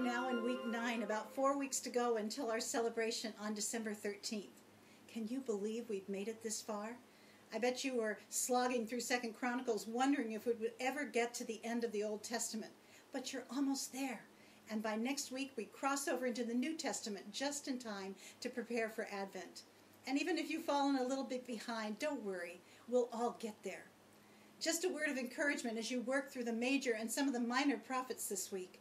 now in week 9, about 4 weeks to go until our celebration on December 13th. Can you believe we've made it this far? I bet you were slogging through 2 Chronicles wondering if we would ever get to the end of the Old Testament. But you're almost there. And by next week we cross over into the New Testament just in time to prepare for Advent. And even if you've fallen a little bit behind, don't worry. We'll all get there. Just a word of encouragement as you work through the major and some of the minor prophets this week.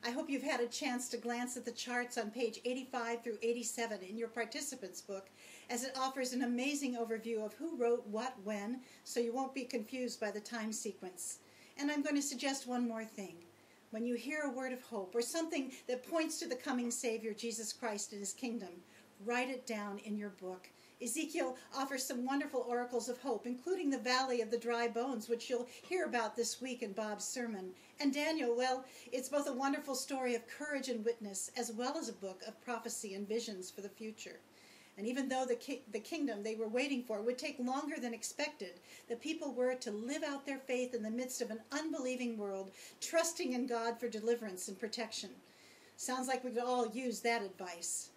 I hope you've had a chance to glance at the charts on page 85 through 87 in your participants book, as it offers an amazing overview of who wrote what when, so you won't be confused by the time sequence. And I'm going to suggest one more thing. When you hear a word of hope or something that points to the coming Savior, Jesus Christ, and His kingdom, write it down in your book. Ezekiel offers some wonderful oracles of hope, including the Valley of the Dry Bones, which you'll hear about this week in Bob's sermon. And Daniel, well, it's both a wonderful story of courage and witness, as well as a book of prophecy and visions for the future. And even though the kingdom they were waiting for would take longer than expected, the people were to live out their faith in the midst of an unbelieving world, trusting in God for deliverance and protection. Sounds like we could all use that advice.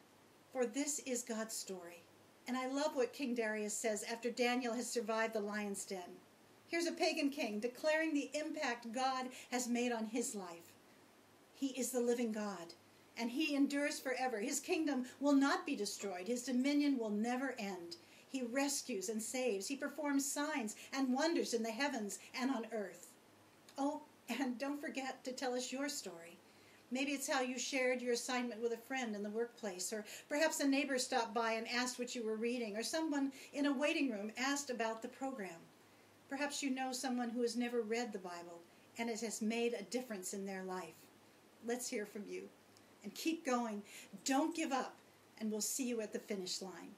For this is God's story. And I love what King Darius says after Daniel has survived the lion's den. Here's a pagan king declaring the impact God has made on his life. He is the living God, and He endures forever. His kingdom will not be destroyed. His dominion will never end. He rescues and saves. He performs signs and wonders in the heavens and on earth. Oh, and don't forget to tell us your story. Maybe it's how you shared your assignment with a friend in the workplace, or perhaps a neighbor stopped by and asked what you were reading, or someone in a waiting room asked about the program. Perhaps you know someone who has never read the Bible, and it has made a difference in their life. Let's hear from you. And keep going. Don't give up, and we'll see you at the finish line.